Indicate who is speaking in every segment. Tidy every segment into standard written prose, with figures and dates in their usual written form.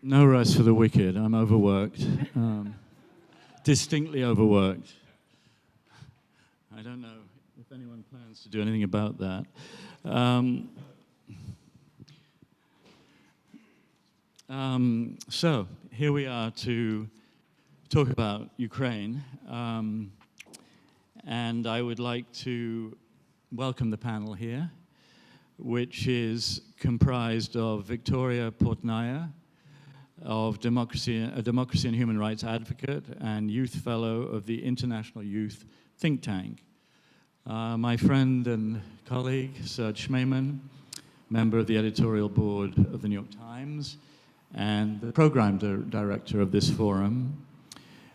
Speaker 1: No rest for the wicked. I'm overworked. Distinctly overworked. I don't know if anyone plans to do anything about that. So here we are to talk about Ukraine. And I would like to welcome the panel here, which is comprised of Victoria Portnaya, of a democracy and human rights advocate and youth fellow of the International Youth Think Tank. My friend and colleague, Serge Schmemann, member of the editorial board of the New York Times and the program director of this forum.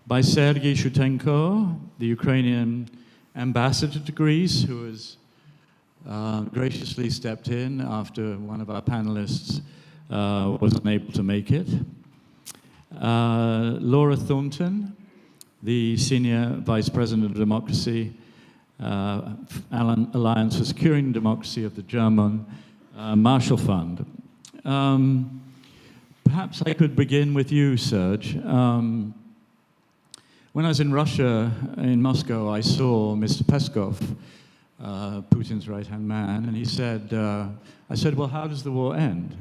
Speaker 1: By Sergii Shutenko, the Ukrainian ambassador to Greece, who has graciously stepped in after one of our panelists wasn't able to make it. Laura Thornton, the Senior Vice President of Democracy, Alliance for Securing Democracy of the German Marshall Fund. Perhaps I could begin with you, Serge. When I was in Russia, in Moscow, I saw Mr. Peskov, Putin's right-hand man, and he said, I said, well, how does the war end?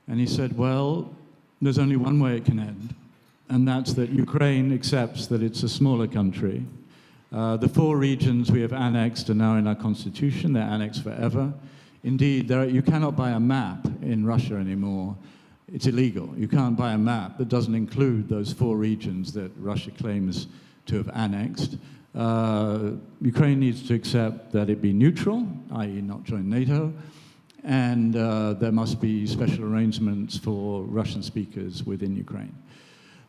Speaker 1: And he said, well, there's only one way it can end, and that's that Ukraine accepts that it's a smaller country. The 4 regions we have annexed are now in our constitution. They're annexed forever. Indeed, you cannot buy a map in Russia anymore. It's illegal. You can't buy a map that doesn't include those 4 regions that Russia claims to have annexed. Ukraine needs to accept that it be neutral, i.e. not join NATO, and there must be special arrangements for Russian speakers within Ukraine.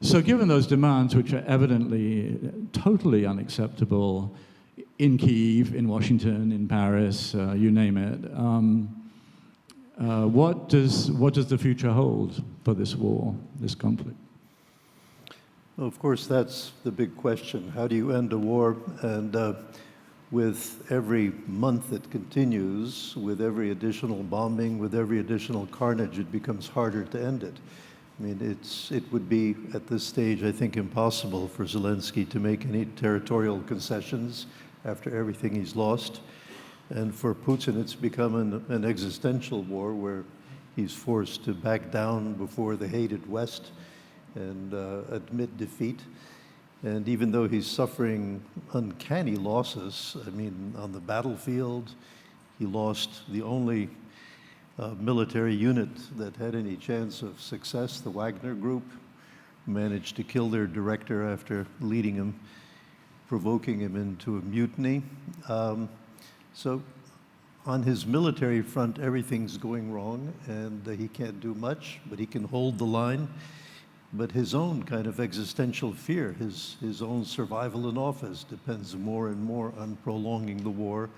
Speaker 1: So given those demands, which are evidently totally unacceptable in Kyiv, in Washington, in Paris, you name it, what does the future hold for this war, this conflict?
Speaker 2: Well, of course, that's the big question. How do you end a war? And with every month that continues, with every additional bombing, with every additional carnage, it becomes harder to end it. I mean, it would be, at this stage, I think, impossible for Zelensky to make any territorial concessions after everything he's lost. And for Putin, it's become an existential war where he's forced to back down before the hated West and admit defeat. And even though he's suffering uncanny losses, I mean, on the battlefield, he lost the only military unit that had any chance of success, the Wagner Group, managed to kill their director after leading him, provoking him into a mutiny. So on his military front, everything's going wrong, and he can't do much, but he can hold the line. But his own kind of existential fear, his own survival in office, depends more and more on prolonging the war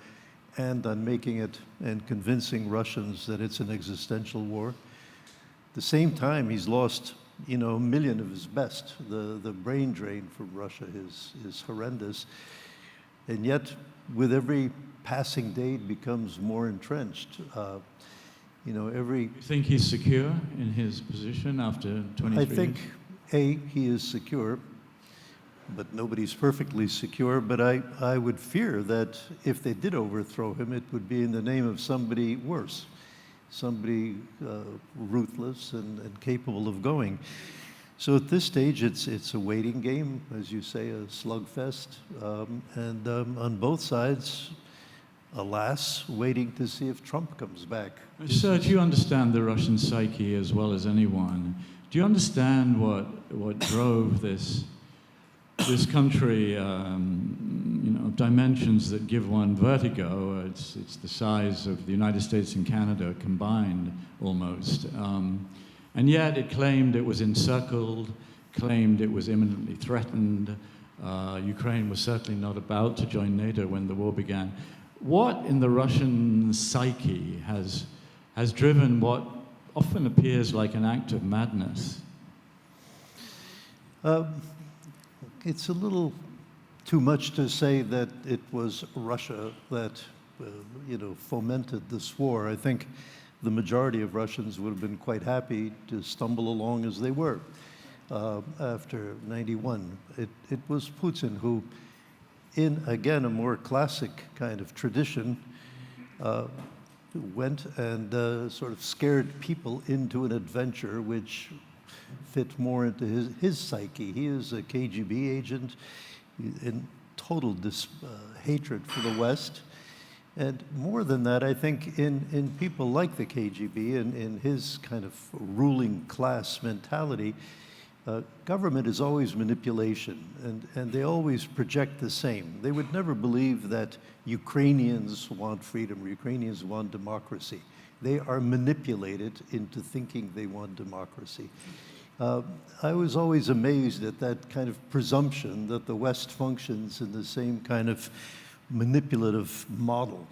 Speaker 2: and on making it and convincing Russians that it's an existential war. At the same time, he's lost, a million of his best. The brain drain from Russia is horrendous. And yet, with every passing day, it becomes more entrenched. You
Speaker 1: think he's secure in his position after 23
Speaker 2: I think,
Speaker 1: years?
Speaker 2: He is secure, but nobody's perfectly secure. But I would fear that if they did overthrow him, it would be in the name of somebody worse, somebody ruthless and capable of going. So at this stage, it's a waiting game, as you say, a slugfest. And on both sides, alas, waiting to see if Trump comes back.
Speaker 1: Serge, you understand the Russian psyche as well as anyone. Do you understand what drove this country, dimensions that give one vertigo? It's the size of the United States and Canada combined, almost. And yet it claimed it was encircled, claimed it was imminently threatened. Ukraine was certainly not about to join NATO when the war began. What in the Russian psyche has driven what often appears like an act of madness?
Speaker 2: It's a little too much to say that it was Russia that, fomented this war. I think the majority of Russians would have been quite happy to stumble along as they were after 91. It was Putin who, in, again, a more classic kind of tradition, went and sort of scared people into an adventure which fit more into his psyche. He is a KGB agent in total hatred for the West. And more than that, I think in people like the KGB and in his kind of ruling class mentality, government is always manipulation, and they always project the same. They would never believe that Ukrainians want freedom or Ukrainians want democracy. They are manipulated into thinking they want democracy. I was always amazed at that kind of presumption that the West functions in the same kind of manipulative model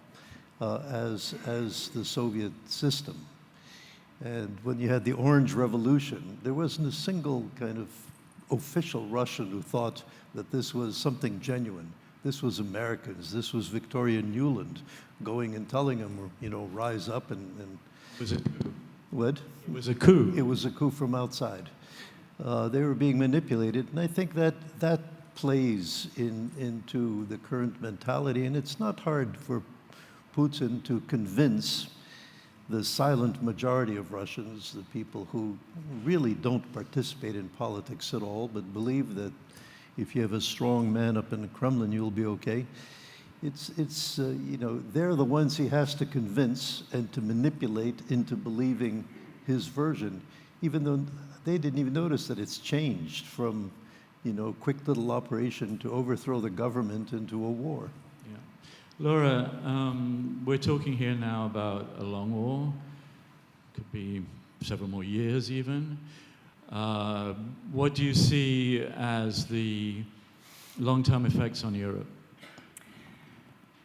Speaker 2: as the Soviet system. And when you had the Orange Revolution, there wasn't a single kind of official Russian who thought that this was something genuine. This was Americans. This was Victoria Nuland going and telling them, you know, rise up and
Speaker 1: Was it?
Speaker 2: what?
Speaker 1: It was a coup.
Speaker 2: It was a coup from outside. They were being manipulated, and I think that plays into the current mentality, and it's not hard for Putin to convince the silent majority of Russians, the people who really don't participate in politics at all, but believe that if you have a strong man up in the Kremlin, you'll be okay. It's you know, they're the ones he has to convince and to manipulate into believing his version, even though they didn't even notice that it's changed from, you know, quick little operation to overthrow the government into a war.
Speaker 1: Yeah. Laura, we're talking here now about a long war. Could be several more years even. What do you see as the long-term effects on Europe?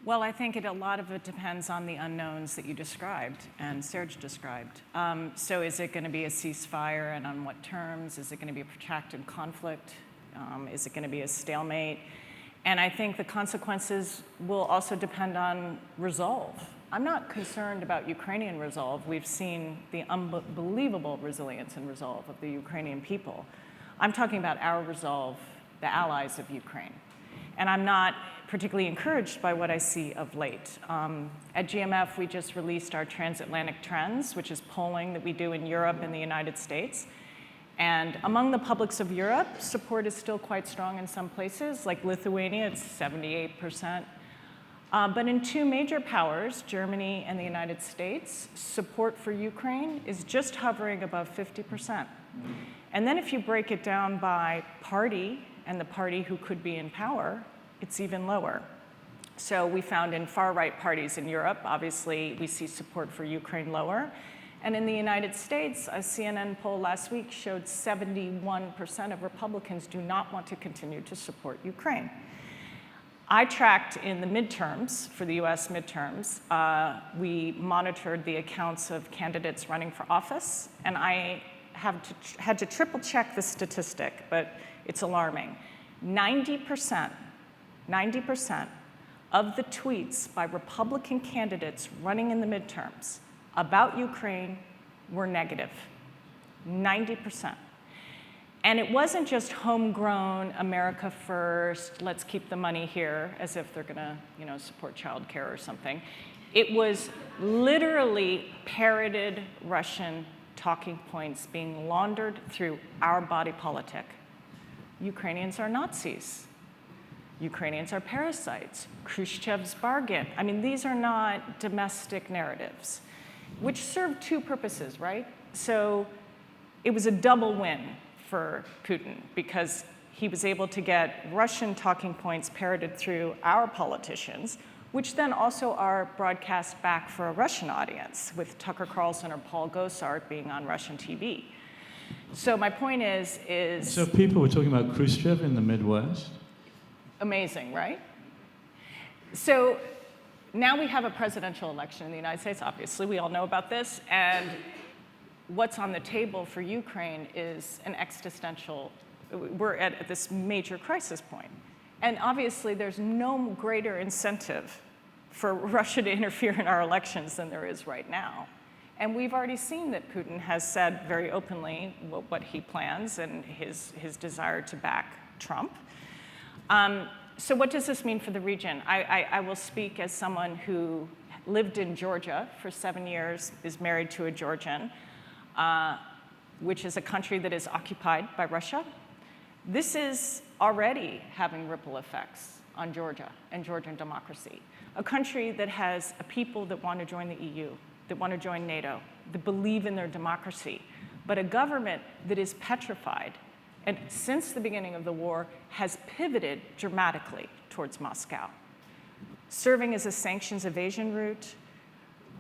Speaker 3: Well, I think a lot of it depends on the unknowns that you described and Serge described. So is it going to be a ceasefire, and on what terms? Is it going to be a protracted conflict? Is it going to be a stalemate? And I think the consequences will also depend on resolve. I'm not concerned about Ukrainian resolve. We've seen the unbelievable resilience and resolve of the Ukrainian people. I'm talking about our resolve, the allies of Ukraine. And I'm not particularly encouraged by what I see of late. At GMF, we just released our transatlantic trends, which is polling that we do in Europe and the United States. And among the publics of Europe, support is still quite strong in some places, like Lithuania, it's 78%. But in two major powers, Germany and the United States, support for Ukraine is just hovering above 50%. And then if you break it down by party and the party who could be in power, it's even lower. So we found in far-right parties in Europe, obviously, we see support for Ukraine lower. And in the United States, a CNN poll last week showed 71% of Republicans do not want to continue to support Ukraine. I tracked in the midterms, for the US midterms, we monitored the accounts of candidates running for office, and I had to triple check the statistic, but it's alarming. 90% of the tweets by Republican candidates running in the midterms about Ukraine were negative. 90%. And it wasn't just homegrown, America first, let's keep the money here, as if they're gonna, you know, support childcare or something. It was literally parroted Russian talking points being laundered through our body politic. Ukrainians are Nazis. Ukrainians are parasites. Khrushchev's bargain. I mean, these are not domestic narratives, which serve two purposes, right? So it was a double win for Putin because he was able to get Russian talking points parroted through our politicians, which then also are broadcast back for a Russian audience, with Tucker Carlson or Paul Gosar being on Russian TV. So my point is...
Speaker 1: So people were talking about Khrushchev in the Midwest?
Speaker 3: Amazing, right? So now we have a presidential election in the United States, obviously, we all know about this, and what's on the table for Ukraine is an existential, we're at this major crisis point. And obviously there's no greater incentive for Russia to interfere in our elections than there is right now. And we've already seen that Putin has said very openly what he plans and his desire to back Trump. So what does this mean for the region? I will speak as someone who lived in Georgia for 7 years, is married to a Georgian, which is a country that is occupied by Russia. This is already having ripple effects on Georgia and Georgian democracy. A country that has a people that want to join the EU, that want to join NATO, that believe in their democracy, but a government that is petrified and since the beginning of the war has pivoted dramatically towards Moscow, serving as a sanctions evasion route,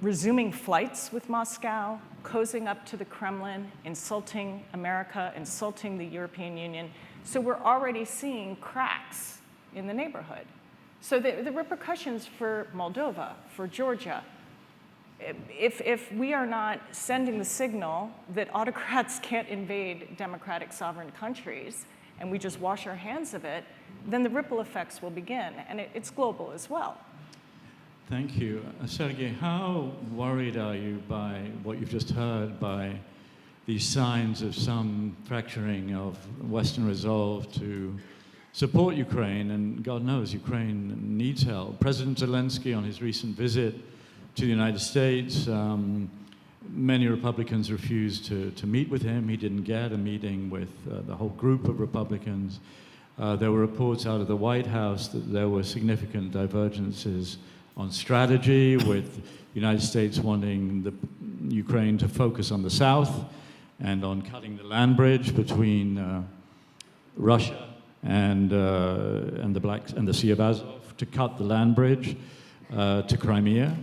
Speaker 3: resuming flights with Moscow, cozying up to the Kremlin, insulting America, insulting the European Union. So we're already seeing cracks in the neighborhood. So the repercussions for Moldova, for Georgia, if we are not sending the signal that autocrats can't invade democratic sovereign countries and we just wash our hands of it, then the ripple effects will begin, and it's global as well.
Speaker 1: Thank you. Sergei, how worried are you by what you've just heard, by these signs of some fracturing of Western resolve to support Ukraine? And God knows Ukraine needs help. President Zelensky, on his recent visit to the United States, many Republicans refused to meet with him. He didn't get a meeting with the whole group of Republicans. There were reports out of the White House that there were significant divergences on strategy, with the United States wanting Ukraine to focus on the south and on cutting the land bridge between Russia and the Sea of Azov, to cut the land bridge to Crimea.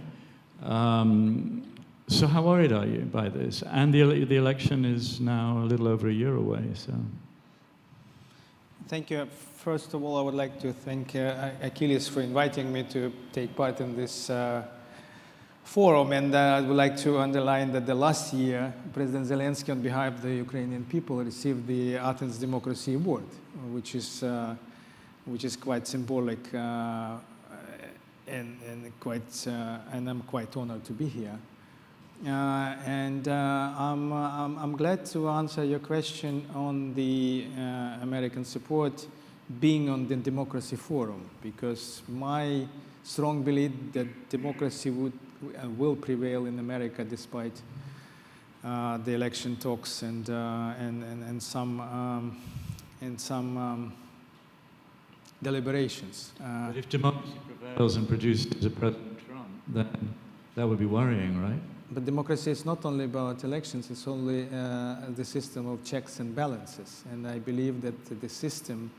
Speaker 1: So how worried are you by this? And the election is now a little over a year away. So,
Speaker 4: thank you. First of all, I would like to thank Achilles for inviting me to take part in this forum. And I would like to underline that the last year, President Zelensky, on behalf of the Ukrainian people, received the Athens Democracy Award, which is quite symbolic, and I'm quite honored to be here. I'm glad to answer your question on the American support being on the Democracy Forum, because my strong belief that democracy will prevail in America despite the election talks and some deliberations.
Speaker 1: But if democracy prevails and produces a President Trump, then that would be worrying, right?
Speaker 4: But democracy is not only about elections, it's only the system of checks and balances. And I believe that the system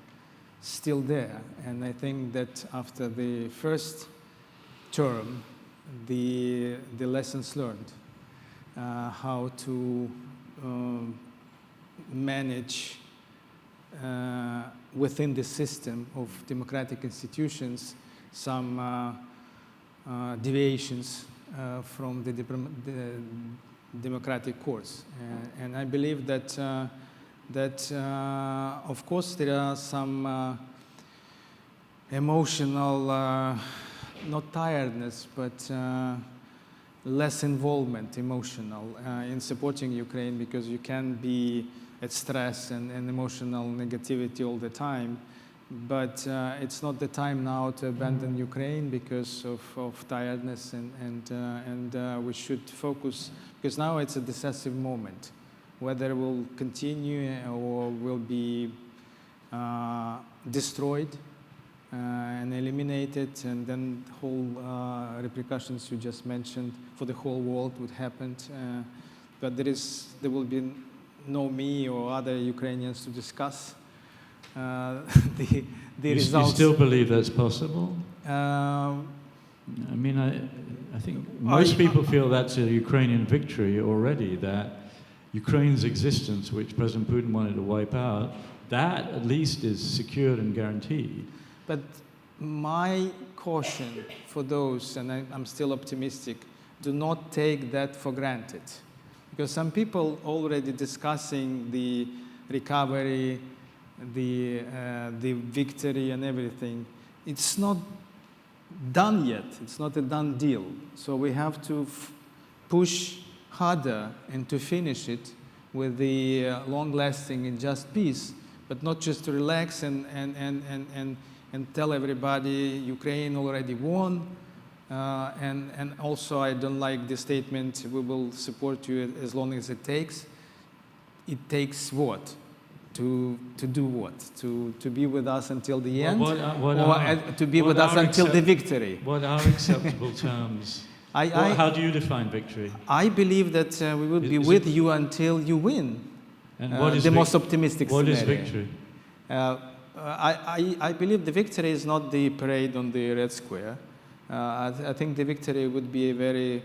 Speaker 4: is still there. And I think that after the first term, the lessons learned, how to manage within the system of democratic institutions some deviations from the democratic course. And I believe that, of course, there are some emotional, not tiredness, but less involvement, emotional, in supporting Ukraine, because you can be at stress and emotional negativity all the time. But it's not the time now to abandon Ukraine because of tiredness, and we should focus, because now it's a decisive moment. Whether it will continue or will be destroyed and eliminated, and then whole repercussions you just mentioned for the whole world would happen. But there will be no me or other Ukrainians to discuss the results.
Speaker 1: You still believe that's possible? I mean, I think most people feel that's a Ukrainian victory already, that Ukraine's existence, which President Putin wanted to wipe out, that at least is secured and guaranteed.
Speaker 4: But my caution for those, and I'm still optimistic, do not take that for granted. Because some people already discussing the recovery, the victory and everything. It's not done yet. It's not a done deal. So we have to push harder and to finish it with the long-lasting and just peace, but not just to relax and tell everybody Ukraine already won. And also I don't like the statement, we will support you as long as it takes. It takes what? To do what? To be with us until the end? To be with us until the victory?
Speaker 1: What are acceptable terms? How do you define victory?
Speaker 4: I believe that we will be with you until you win.
Speaker 1: And what is
Speaker 4: the most optimistic
Speaker 1: what
Speaker 4: scenario.
Speaker 1: What is victory?
Speaker 4: I believe the victory is not the parade on the Red Square. I think the victory would be a very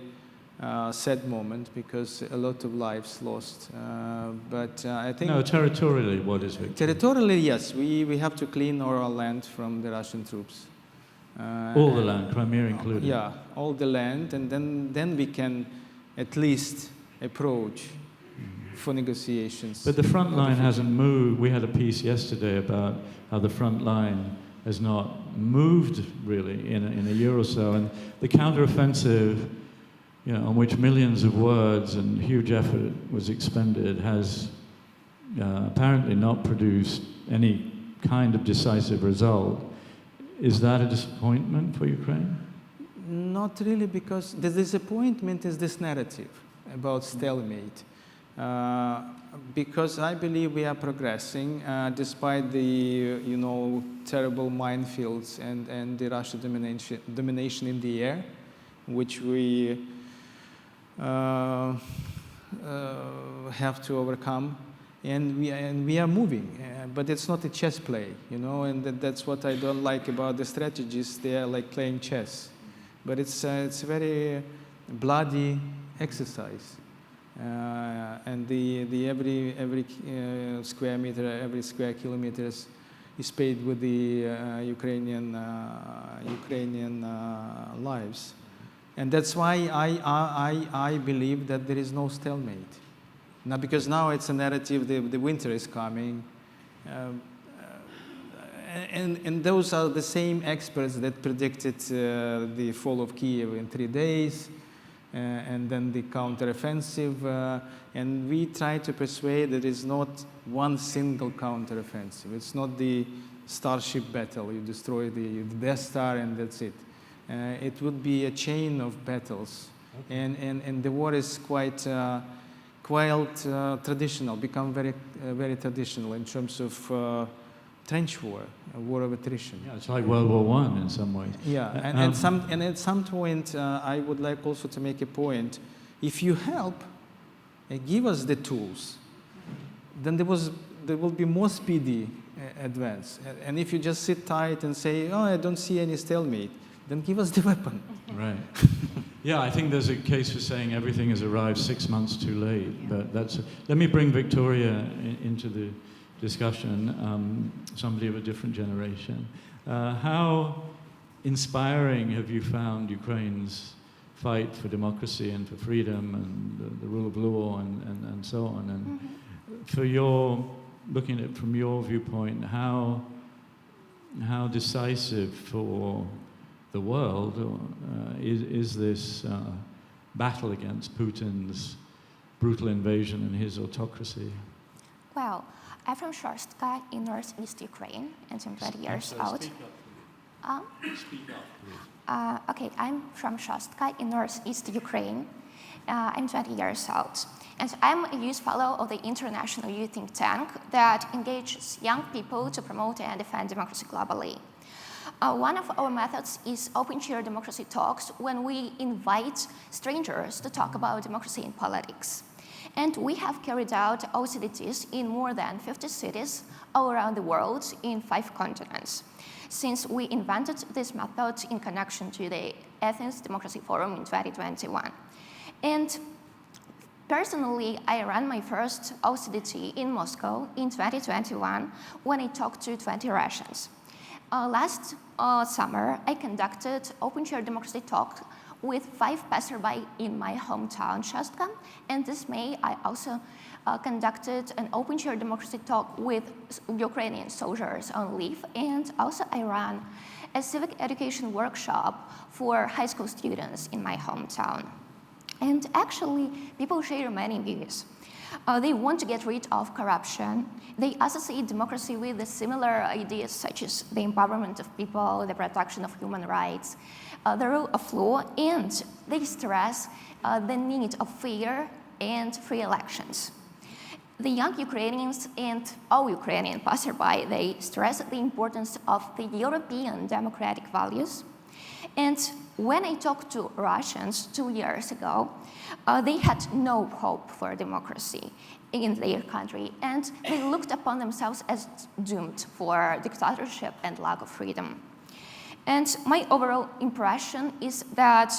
Speaker 4: sad moment because a lot of lives lost. But I think...
Speaker 1: No, territorially, what is victory?
Speaker 4: Territorially, yes. We have to clean our land from the Russian troops.
Speaker 1: All the land, Crimea included?
Speaker 4: Yeah, all the land, and then we can at least approach for negotiations.
Speaker 1: But the front line hasn't moved. We had a piece yesterday about how the front line has not moved really in a year or so, and the counteroffensive, on which millions of words and huge effort was expended, has apparently not produced any kind of decisive result. Is that a disappointment for Ukraine?
Speaker 4: Not really, because the disappointment is this narrative about stalemate. Because I believe we are progressing despite the terrible minefields and the Russian domination in the air, which we have to overcome, and we are moving, but it's not a chess play, and that's what I don't like about the strategies. They are like playing chess, but it's a very bloody exercise. And the every square meter, every square kilometer is paid with the Ukrainian lives, and that's why I believe that there is no stalemate. Now, because now it's a narrative. The winter is coming, and those are the same experts that predicted the fall of Kiev in 3 days. And then the counteroffensive, and we try to persuade that it's not one single counteroffensive. It's not the Starship battle. You destroy the Death Star and that's it. It would be a chain of battles, okay. And the war is quite traditional, become very traditional in terms of trench war, a war of attrition.
Speaker 1: Yeah, it's like World War I in some ways.
Speaker 4: Yeah, and at some point, I would like also to make a point. If you help, give us the tools, then there will be more speedy advance. And if you just sit tight and say, "Oh, I don't see any stalemate," then give us the weapon.
Speaker 1: Right. Yeah, I think there's a case for saying everything has arrived 6 months too late. But let me bring Victoria into the discussion, somebody of a different generation. How inspiring have you found Ukraine's fight for democracy and for freedom and the rule of law and so on? And for looking at it from your viewpoint, how decisive for the world is this battle against Putin's brutal invasion and his autocracy?
Speaker 5: Well, I'm from Shorstka in northeast Ukraine, and I'm 20 years old.
Speaker 1: Speak up, please.
Speaker 5: Okay, I'm from Shorstka in northeast Ukraine. I'm 20 years old, and I'm a youth fellow of the International Youth Think Tank that engages young people to promote and defend democracy globally. One of our methods is open chair democracy talks, when we invite strangers to talk about democracy and politics. And we have carried out OCDTs in more than 50 cities all around the world in 5 continents, since we invented this method in connection to the Athens Democracy Forum in 2021. And personally, I ran my first OCDT in Moscow in 2021 when I talked to 20 Russians. Last summer, I conducted open chair democracy talk with 5 passerby in my hometown, Shorstka, and this May I also conducted an open chair democracy talk with Ukrainian soldiers on leave, and also I ran a civic education workshop for high school students in my hometown. And actually, people share many views. They want to get rid of corruption. They associate democracy with the similar ideas such as the empowerment of people, the protection of human rights, the rule of law, and they stress the need of fair and free elections. The young Ukrainians and all Ukrainian passerby, they stress the importance of the European democratic values. And when I talked to Russians 2 years ago, they had no hope for democracy in their country, and they looked upon themselves as doomed for dictatorship and lack of freedom. And my overall impression is that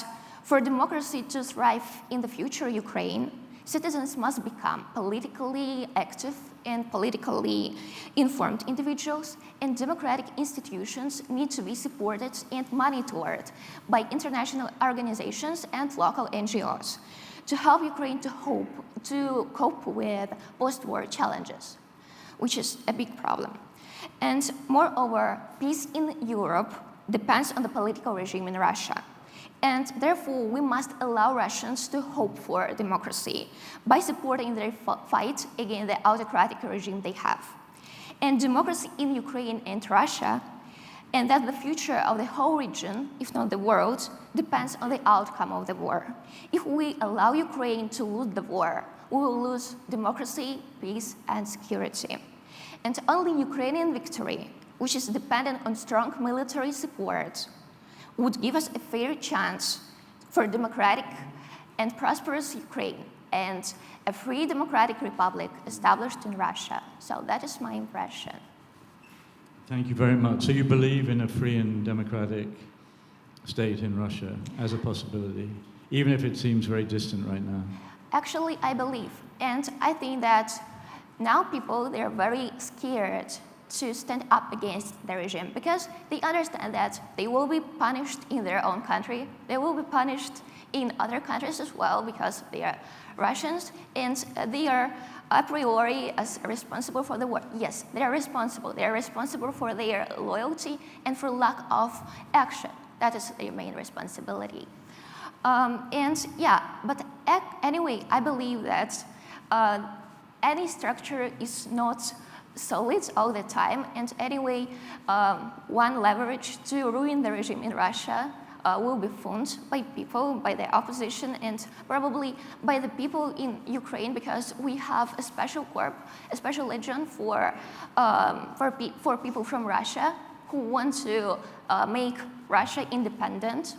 Speaker 5: for democracy to thrive in the future Ukraine, citizens must become politically active and politically informed individuals, and democratic institutions need to be supported and monitored by international organizations and local NGOs to help Ukraine to cope with post-war challenges, which is a big problem. And moreover, peace in Europe depends on the political regime in Russia. And therefore, we must allow Russians to hope for democracy by supporting their fight against the autocratic regime they have. And democracy in Ukraine and Russia, and that the future of the whole region, if not the world, depends on the outcome of the war. If we allow Ukraine to lose the war, we will lose democracy, peace, and security. And only Ukrainian victory, which is dependent on strong military support, would give us a fair chance for democratic and prosperous Ukraine and a free democratic republic established in Russia. So that is my impression.
Speaker 1: Thank you very much. So you believe in a free and democratic state in Russia as a possibility, even if it seems very distant right now?
Speaker 5: Actually, I believe. And I think that now people, they're very scared to stand up against the regime because they understand that they will be punished in their own country. They will be punished in other countries as well because they are Russians and they are a priori as responsible for the war. Yes, they are responsible. They are responsible for their loyalty and for lack of action. That is their main responsibility. Anyway, I believe that any structure is not solid all the time, and anyway, one leverage to ruin the regime in Russia will be found by people, by the opposition, and probably by the people in Ukraine, because we have a special corps, a special legion for people from Russia who want to make Russia independent,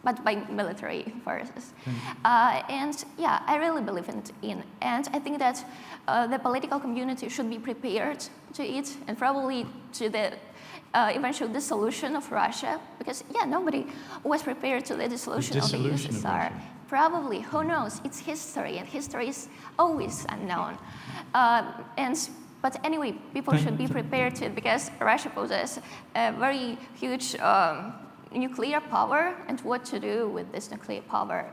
Speaker 5: but by military forces. I really believe in, and I think that the political community should be prepared to it, and probably to the eventual dissolution of Russia, because nobody was prepared to the dissolution of the USSR. Probably, who knows? It's history, and history is always unknown. But anyway, people should be prepared to it, because Russia possesses a very huge nuclear power, and what to do with this nuclear power,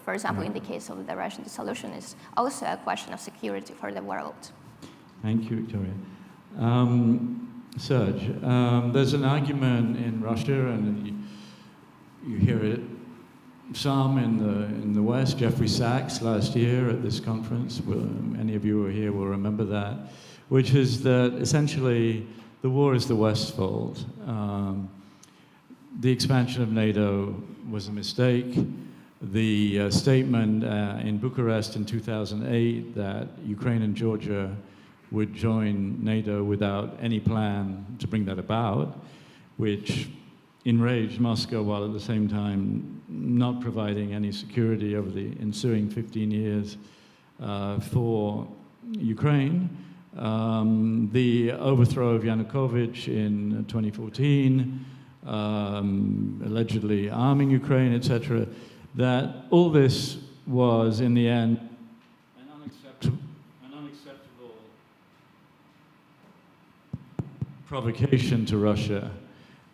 Speaker 5: for example, in the case of the Russian dissolution, is also a question of security for the world.
Speaker 1: Thank you, Victoria. Serge, there's an argument in Russia, and you hear it some in the West. Jeffrey Sachs last year at this conference, any of you who are here will remember that, which is that essentially the war is the West's fault. The expansion of NATO was a mistake. The statement in Bucharest in 2008 that Ukraine and Georgia would join NATO without any plan to bring that about, which enraged Moscow while at the same time not providing any security over the ensuing 15 years for Ukraine. The overthrow of Yanukovych in 2014, allegedly arming Ukraine, etc., that all this was, in the end, an unacceptable provocation to Russia,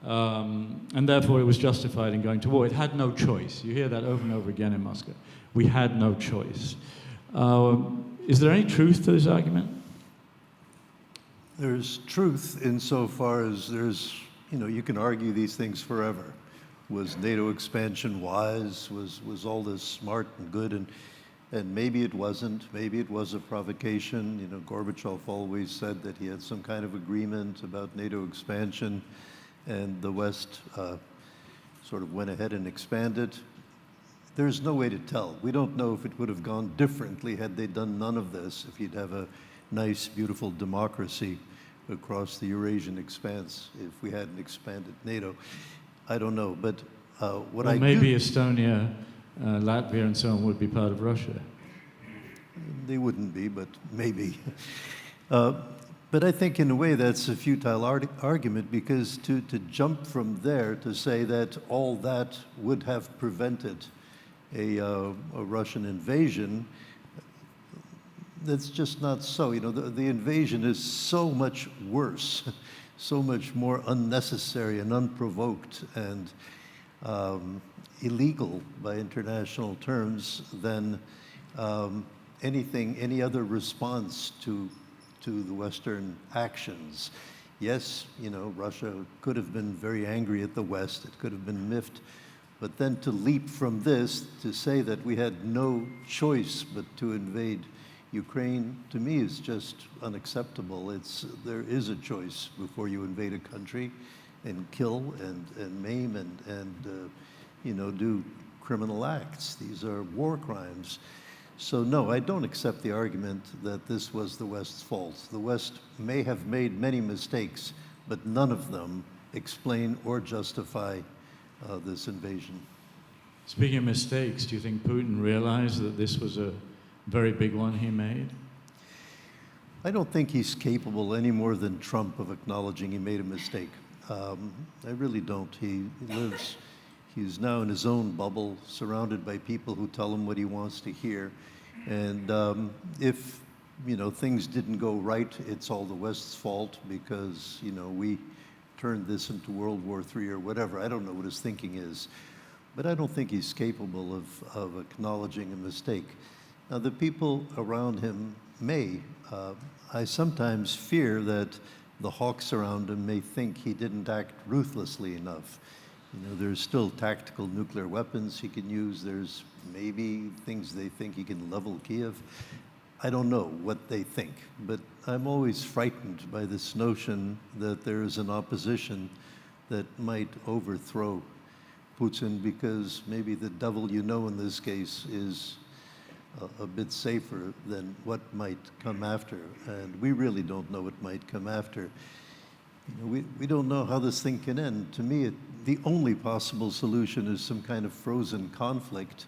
Speaker 1: and therefore it was justified in going to war. It had no choice. You hear that over and over again in Moscow. We had no choice. Is there any truth to this argument?
Speaker 2: There's truth insofar as there's, you can argue these things forever. Was NATO expansion wise? Was all this smart and good? And maybe it wasn't. Maybe it was a provocation. You know, Gorbachev always said that he had some kind of agreement about NATO expansion, and the West sort of went ahead and expanded. There's no way to tell. We don't know if it would have gone differently had they done none of this, if you'd have a nice, beautiful democracy across the Eurasian expanse, if we hadn't expanded NATO. I don't know, but what
Speaker 1: well,
Speaker 2: I
Speaker 1: maybe Estonia, Latvia, and so on would be part of Russia.
Speaker 2: They wouldn't be, but maybe. But I think in a way that's a futile argument, because to jump from there to say that all that would have prevented a Russian invasion, that's just not so. You know, the invasion is so much worse, so much more unnecessary and unprovoked and illegal by international terms than any other response to the Western actions. Yes, you know, Russia could have been very angry at the West, it could have been miffed, but then to leap from this to say that we had no choice but to invade Ukraine, to me, is just unacceptable. There is a choice before you invade a country and kill and maim and you know, do criminal acts. These are war crimes. So no, I don't accept the argument that this was the West's fault. The West may have made many mistakes, but none of them explain or justify this invasion.
Speaker 1: Speaking of mistakes, do you think Putin realized that this was a very big one he made?
Speaker 2: I don't think he's capable any more than Trump of acknowledging he made a mistake. I really don't. He's now in his own bubble, surrounded by people who tell him what he wants to hear. And if, you know, things didn't go right, it's all the West's fault because, you know, we turned this into World War III or whatever. I don't know what his thinking is. But I don't think he's capable of acknowledging a mistake. Now, the people around him may. I sometimes fear that the hawks around him may think he didn't act ruthlessly enough. You know, there's still tactical nuclear weapons he can use. There's maybe things they think he can level Kiev. I don't know what they think, but I'm always frightened by this notion that there is an opposition that might overthrow Putin, because maybe the devil you know in this case is a bit safer than what might come after. And we really don't know what might come after. You know, we don't know how this thing can end. To me, the only possible solution is some kind of frozen conflict,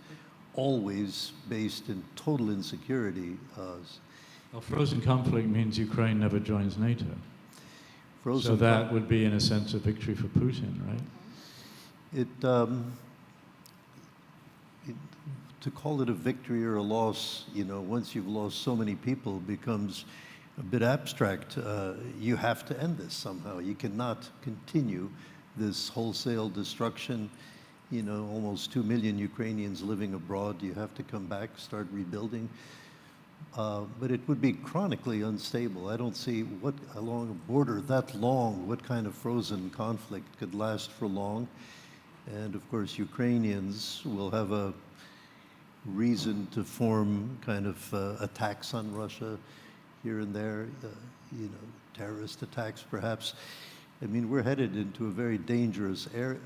Speaker 2: always based in total insecurity.
Speaker 1: Well, frozen conflict means Ukraine never joins NATO. So that would be, in a sense, a victory for Putin, right?
Speaker 2: To call it a victory or a loss, you know, once you've lost so many people, becomes a bit abstract. You have to end this somehow. You cannot continue this wholesale destruction. You know, almost 2 million Ukrainians living abroad. You have to come back, start rebuilding. But it would be chronically unstable. I don't see what, along a border that long, what kind of frozen conflict could last for long. And of course, Ukrainians will have a reason to form kind of attacks on Russia here and there, you know, terrorist attacks perhaps. I mean, we're headed into a very dangerous area.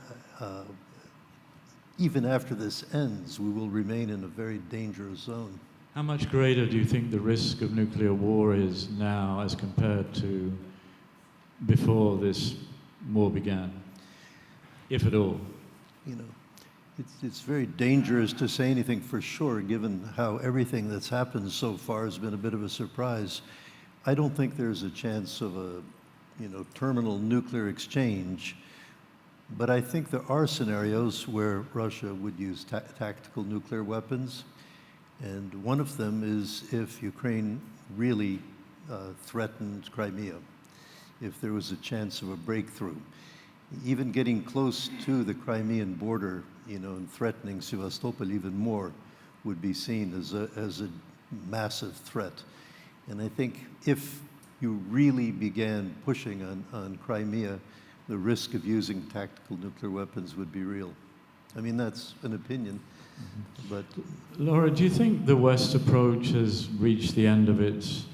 Speaker 2: Even after this ends, we will remain in a very dangerous zone.
Speaker 1: How much greater do you think the risk of nuclear war is now as compared to before this war began, if at all?
Speaker 2: You know, it's very dangerous to say anything for sure, given how everything that's happened so far has been a bit of a surprise. I don't think there's a chance of a, you know, terminal nuclear exchange, but I think there are scenarios where Russia would use tactical nuclear weapons, and one of them is if Ukraine really threatened Crimea, if there was a chance of a breakthrough. Even getting close to the Crimean border, you know, and threatening Sevastopol even more would be seen as a massive threat. And I think if you really began pushing on Crimea, the risk of using tactical nuclear weapons would be real. I mean, that's an opinion, but...
Speaker 1: Laura, do you think the West's approach has reached the end of its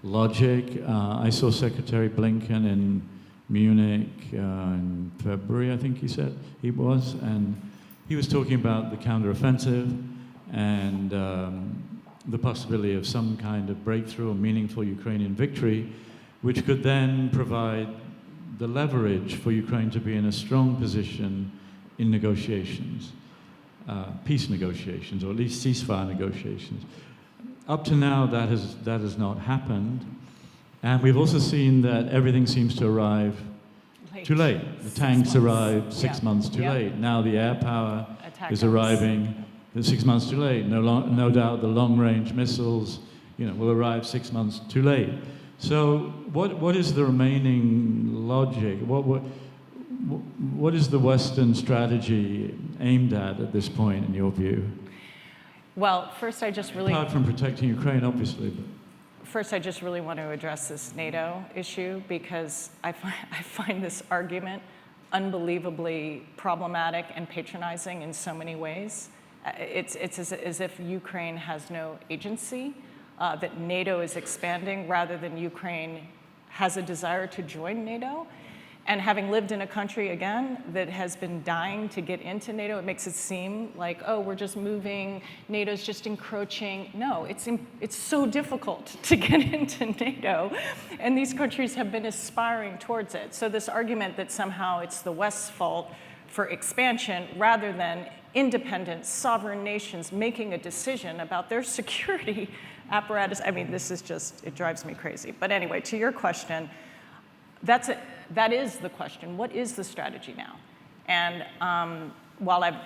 Speaker 1: logic? I saw Secretary Blinken in Munich in February, I think he said he was, and he was talking about the counteroffensive and the possibility of some kind of breakthrough or meaningful Ukrainian victory, which could then provide the leverage for Ukraine to be in a strong position in negotiations, peace negotiations, or at least ceasefire negotiations. Up to now, that has not happened. And we've also seen that everything seems to arrive too late. The tanks arrived 6 months too late. Now the air power is arriving 6 months too late. No doubt the long-range missiles, will arrive 6 months too late. So what is the remaining logic? What is the Western strategy aimed at this point, in your view?
Speaker 3: Well, first I just really...
Speaker 1: Apart from protecting Ukraine, obviously. But.
Speaker 3: First, I just really want to address this NATO issue, because I find this argument unbelievably problematic and patronizing in so many ways. It's as if Ukraine has no agency, that NATO is expanding rather than Ukraine has a desire to join NATO. And having lived in a country, again, that has been dying to get into NATO, it makes it seem like, oh, we're just moving, NATO's just encroaching. No, it's so difficult to get into NATO, and these countries have been aspiring towards it. So this argument that somehow it's the West's fault for expansion rather than independent, sovereign nations making a decision about their security apparatus, I mean, this is just, it drives me crazy. But anyway, to your question, that is the question. What is the strategy now? And while I've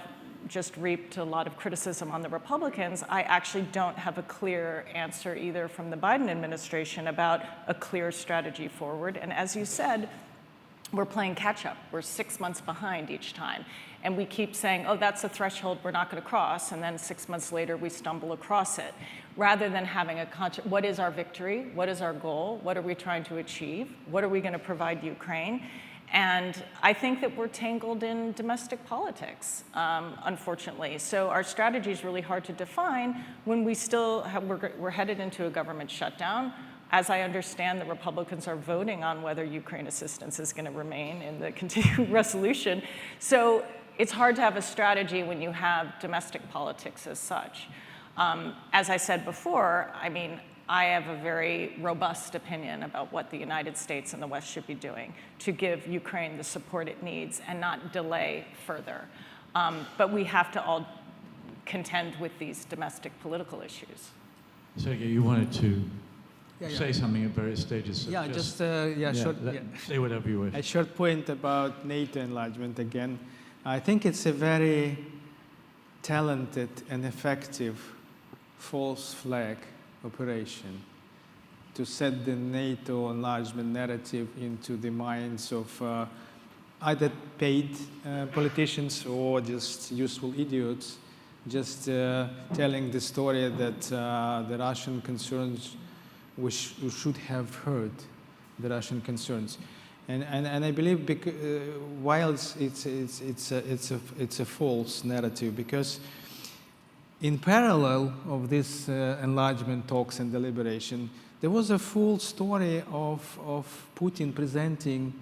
Speaker 3: just reaped a lot of criticism on the Republicans, I actually don't have a clear answer either from the Biden administration about a clear strategy forward. And as you said, we're playing catch up. We're 6 months behind each time. And we keep saying, oh, that's a threshold we're not going to cross. And then 6 months later, we stumble across it. Rather than having what is our victory? What is our goal? What are we trying to achieve? What are we going to provide Ukraine? And I think that we're tangled in domestic politics, unfortunately. So our strategy is really hard to define when we still we're headed into a government shutdown. As I understand, the Republicans are voting on whether Ukraine assistance is going to remain in the continuing resolution. So it's hard to have a strategy when you have domestic politics as such. As I said before, I mean, I have a very robust opinion about what the United States and the West should be doing to give Ukraine the support it needs and not delay further. But we have to all contend with these domestic political issues.
Speaker 1: Sergei, you wanted to say something at various stages. So
Speaker 4: Say
Speaker 1: whatever you wish.
Speaker 4: A short point about NATO enlargement again. I think it's a very talented and effective false flag operation to set the NATO enlargement narrative into the minds of either paid politicians or just useful idiots, just telling the story that the Russian concerns, we should have heard the Russian concerns. And I believe while it's a false narrative, because in parallel of this enlargement talks and deliberation, there was a full story of Putin presenting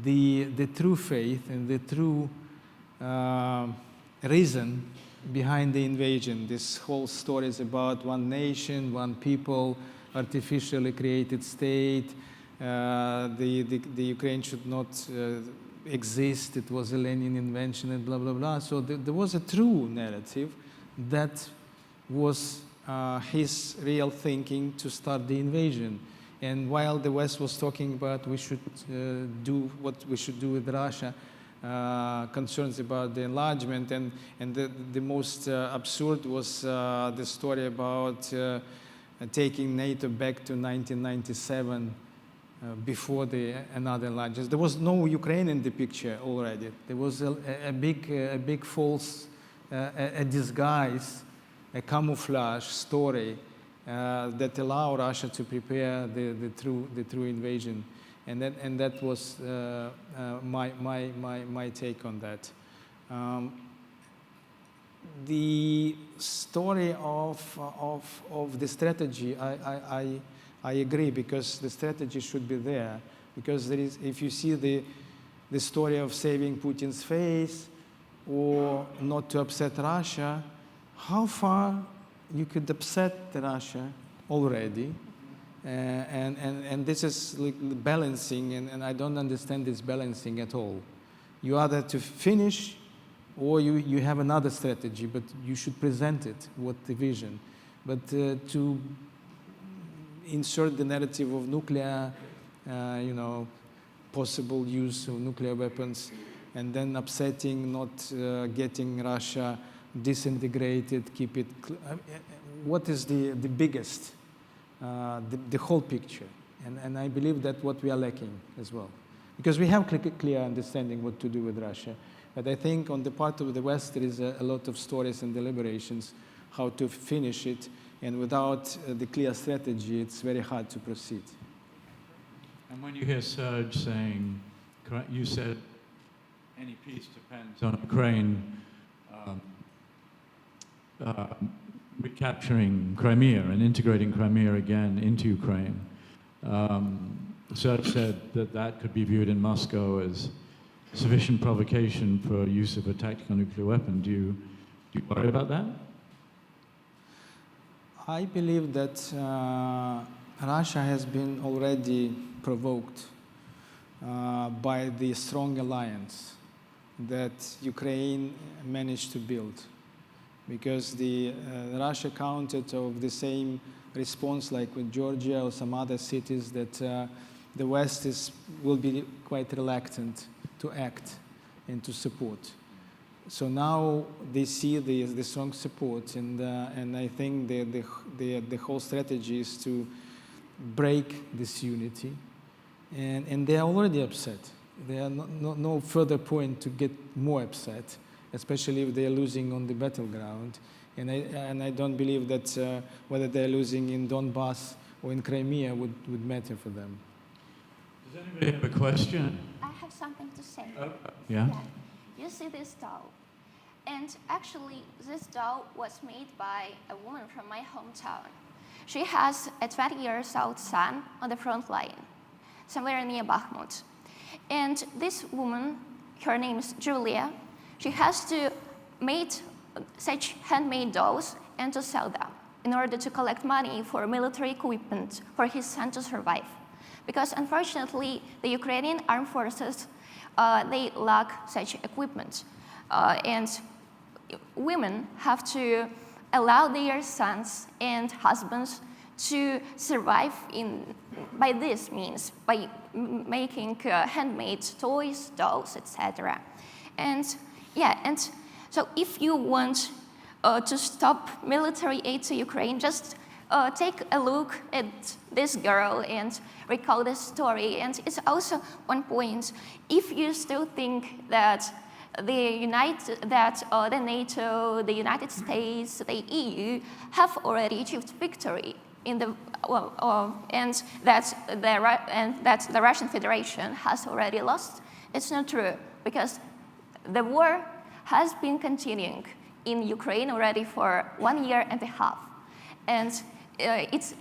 Speaker 4: the true faith and the true reason behind the invasion. This whole story is about one nation, one people, artificially created state. The Ukraine should not exist. It was a Lenin invention and blah, blah, blah. So there was a true narrative that was his real thinking to start the invasion. And while the West was talking about we should do what we should do with Russia, concerns about the enlargement, and the most absurd was the story about taking NATO back to 1997 before another enlargement. There was no Ukraine in the picture already. There was a big false, a disguise, a camouflage story that allowed Russia to prepare the true invasion. And that was my take on that. The story of the strategy, I agree, because the strategy should be there. Because there is, if you see the story of saving Putin's face or not to upset Russia, how far you could upset Russia already. And this is like balancing, and I don't understand this balancing at all. You either to finish or you have another strategy, but you should present it, what the vision. But to insert the narrative of nuclear, possible use of nuclear weapons, and then upsetting, not getting Russia disintegrated, keep it. What is the biggest, the whole picture? And I believe that what we are lacking as well. Because we have clear understanding what to do with Russia. But I think on the part of the West, there is a lot of stories and deliberations how to finish it. And without the clear strategy, it's very hard to proceed.
Speaker 1: And when you hear Serge saying, you said any peace depends on Ukraine recapturing Crimea and integrating Crimea again into Ukraine. Serge said that could be viewed in Moscow as sufficient provocation for use of a tactical nuclear weapon. Do you worry about that?
Speaker 4: I believe that Russia has been already provoked by the strong alliance that Ukraine managed to build. Because Russia counted of the same response like with Georgia or some other cities that the West will be quite reluctant to act and to support. So now they see the strong support, and I think the whole strategy is to break this unity, and they are already upset. There are no further point to get more upset, especially if they are losing on the battleground. And I don't believe that whether they are losing in Donbass or in Crimea would matter for them.
Speaker 1: Does anybody have a question?
Speaker 5: I have something to say.
Speaker 1: Yeah?
Speaker 5: You see this doll. And actually, this doll was made by a woman from my hometown. She has a 20-year-old son on the front line, somewhere near Bakhmut. And this woman, her name is Julia, she has to make such handmade dolls and to sell them in order to collect money for military equipment for his son to survive. Because unfortunately, the Ukrainian armed forces, they lack such equipment. And women have to allow their sons and husbands to survive by this means, by making handmade toys, dolls, etc. And so if you want to stop military aid to Ukraine, just take a look at this girl and recall this story. And it's also one point, if you still think that the NATO, the United States, the EU have already achieved victory in and that the Russian Federation has already lost, it's not true, because the war has been continuing in Ukraine already for 1.5 years. And it's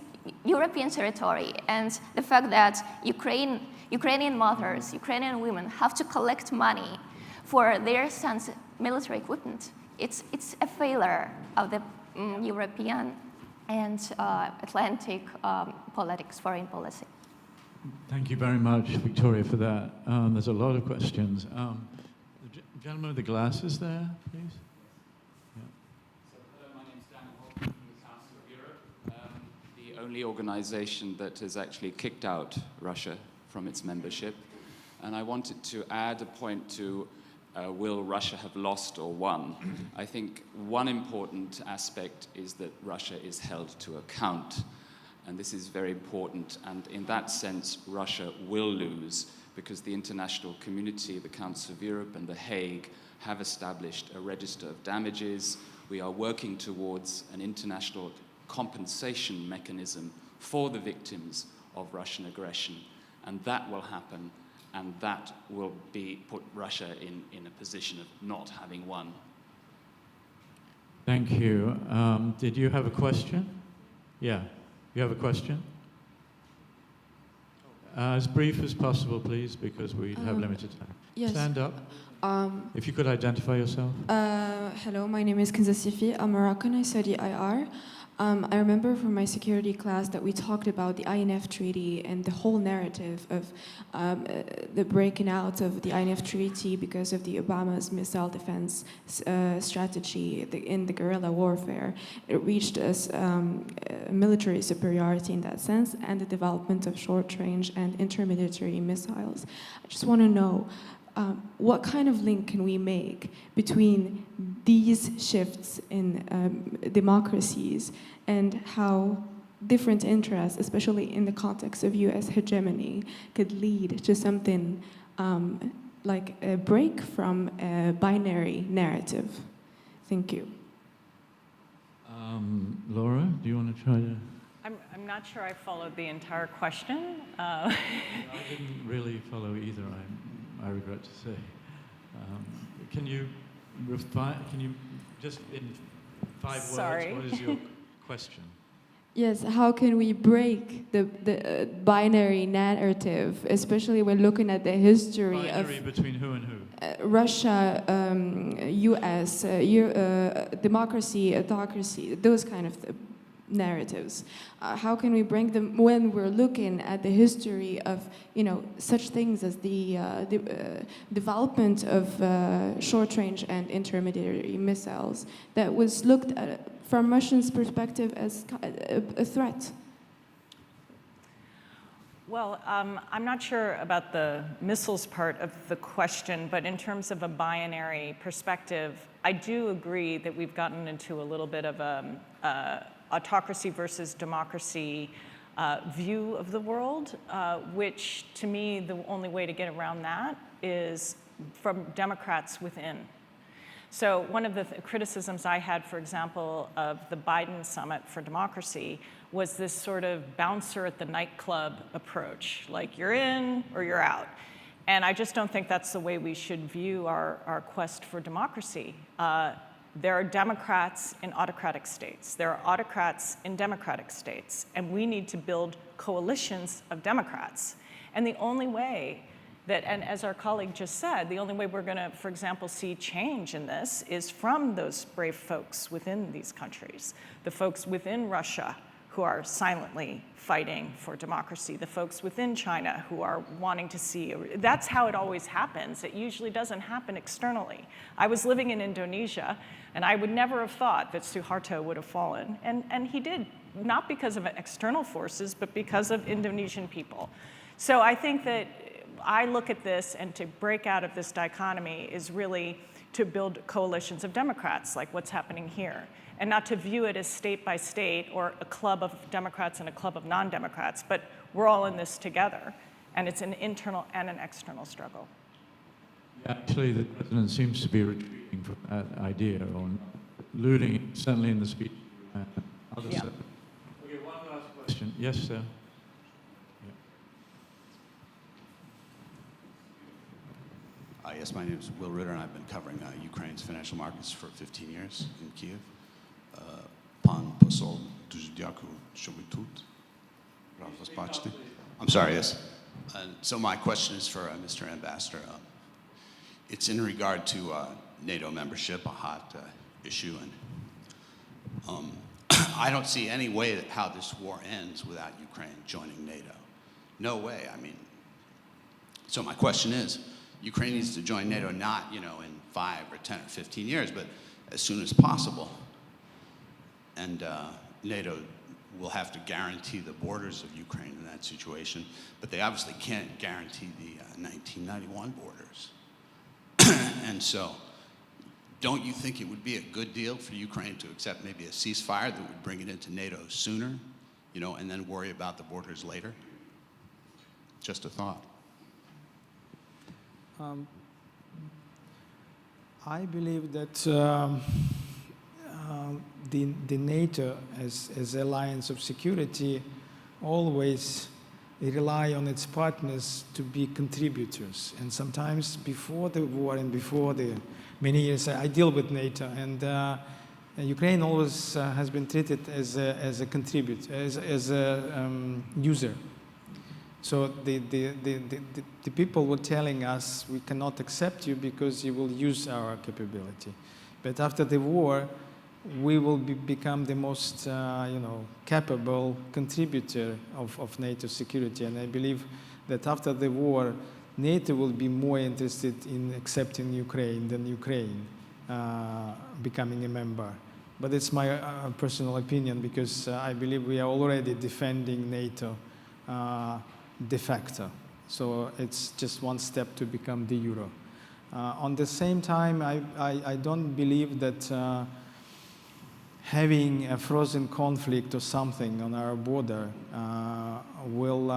Speaker 5: European territory, and the fact that Ukrainian mothers, Ukrainian women have to collect money for their sons' military equipment, it's a failure of the European and Atlantic politics, foreign policy.
Speaker 1: Thank you very much, Victoria, for that. There's a lot of questions. The gentleman with the glasses there, please.
Speaker 6: My name's Dan Holton from the Council of Europe, the only organization that has actually kicked out Russia from its membership. And I wanted to add a point to will Russia have lost or won? I think one important aspect is that Russia is held to account. And this is very important. And in that sense, Russia will lose, because the international community, the Council of Europe and The Hague, have established a register of damages. We are working towards an international compensation mechanism for the victims of Russian aggression. And that will happen, and that will put Russia in a position of not having won.
Speaker 1: Thank you. Did you have a question? Yeah, you have a question? As brief as possible, please, because we have limited time.
Speaker 7: Yes.
Speaker 1: Stand up. If you could identify yourself.
Speaker 7: Hello, my name is Kenza Sifi. I'm Moroccan. I study IR. I remember from my security class that we talked about the INF Treaty and the whole narrative of the breaking out of the INF Treaty because of the Obama's missile defense strategy in the guerrilla warfare. It reached us military superiority in that sense, and the development of short-range and intermediary missiles. I just want to know what kind of link can we make between these shifts in democracies and how different interests, especially in the context of US hegemony, could lead to something like a break from a binary narrative? Thank you.
Speaker 1: Laura, do you want to try to?
Speaker 3: I'm not sure I followed the entire question.
Speaker 1: I didn't really follow either, I regret to say. Can you just in 5
Speaker 3: Sorry.
Speaker 1: words, what is your question?
Speaker 7: Yes, how can we break the binary narrative, especially when looking at the history
Speaker 1: Binary
Speaker 7: of
Speaker 1: between who and who?
Speaker 7: Russia, US, democracy, autocracy, those kind of narratives. How can we bring them when we're looking at the history of, such things as the development of short-range and intermediary missiles that was looked at from Russians' perspective as a threat?
Speaker 3: Well, I'm not sure about the missiles part of the question, but in terms of a binary perspective, I do agree that we've gotten into a little bit of a autocracy versus democracy view of the world, which to me, the only way to get around that is from Democrats within. So one of the criticisms I had, for example, of the Biden Summit for Democracy was this sort of bouncer at the nightclub approach, like you're in or you're out. And I just don't think that's the way we should view our quest for democracy. There are Democrats in autocratic states. There are autocrats in democratic states. And we need to build coalitions of Democrats. And the only way that, and as our colleague just said, the only way we're going to, for example, see change in this is from those brave folks within these countries, the folks within Russia who are silently fighting for democracy, the folks within China who are wanting to see. That's how it always happens. It usually doesn't happen externally. I was living in Indonesia, and I would never have thought that Suharto would have fallen. And he did, not because of external forces, but because of Indonesian people. So I think that I look at this, and to break out of this dichotomy is really to build coalitions of Democrats, like what's happening here, and not to view it as state by state or a club of Democrats and a club of non-Democrats, but we're all in this together, and it's an internal and an external struggle.
Speaker 1: Yeah, actually, the president seems to be retreating from that idea, or alluding, certainly in the speech.
Speaker 3: Yeah.
Speaker 1: Okay, one last question. Yes, sir.
Speaker 8: Yes, my name is Will Ritter, and I've been covering Ukraine's financial markets for 15 years in Kiev. Pan posol дуже дякую, що ви тут. Рад вас бачити. I'm sorry, yes. So my question is for Mr. Ambassador. It's in regard to NATO membership, a hot issue, and I don't see any way that how this war ends without Ukraine joining NATO. No way. I mean, so my question is, Ukraine needs to join NATO not, in 5 or 10 or 15 years, but as soon as possible. And NATO will have to guarantee the borders of Ukraine in that situation, but they obviously can't guarantee the 1991 borders. And so, don't you think it would be a good deal for Ukraine to accept maybe a ceasefire that would bring it into NATO sooner, and then worry about the borders later? Just a thought.
Speaker 4: I believe that the NATO as alliance of security always rely on its partners to be contributors. And sometimes before the war and before the many years, I deal with NATO, and Ukraine always has been treated as a contributor, as a user. So the people were telling us, we cannot accept you because you will use our capability. But after the war, we will become the most capable contributor of NATO security. And I believe that after the war, NATO will be more interested in accepting Ukraine than Ukraine becoming a member. But it's my personal opinion, because I believe we are already defending NATO de facto. So it's just one step to become the euro. On the same time, I don't believe that having a frozen conflict or something on our border will,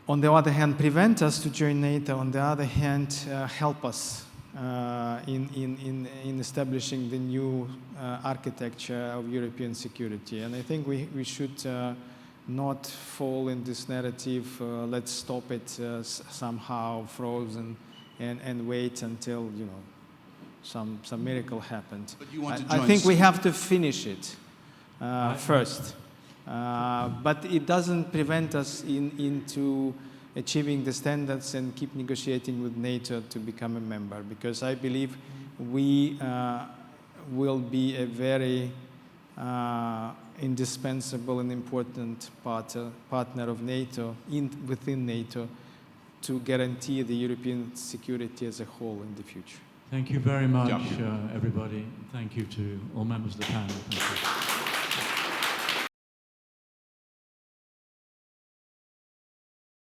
Speaker 4: on the other hand, prevent us to join NATO, on the other hand, help us in establishing the new architecture of European security. And I think we should not fall in this narrative, let's stop it somehow frozen and wait until, some miracle happened.
Speaker 8: But you want to
Speaker 4: I
Speaker 8: join
Speaker 4: think we have to finish it first. But it doesn't prevent us into achieving the standards and keep negotiating with NATO to become a member, because I believe we will be a very indispensable and important partner of NATO within NATO to guarantee the European security as a whole in the future.
Speaker 1: Thank you very much, everybody. Thank you to all members of the panel. Thank you.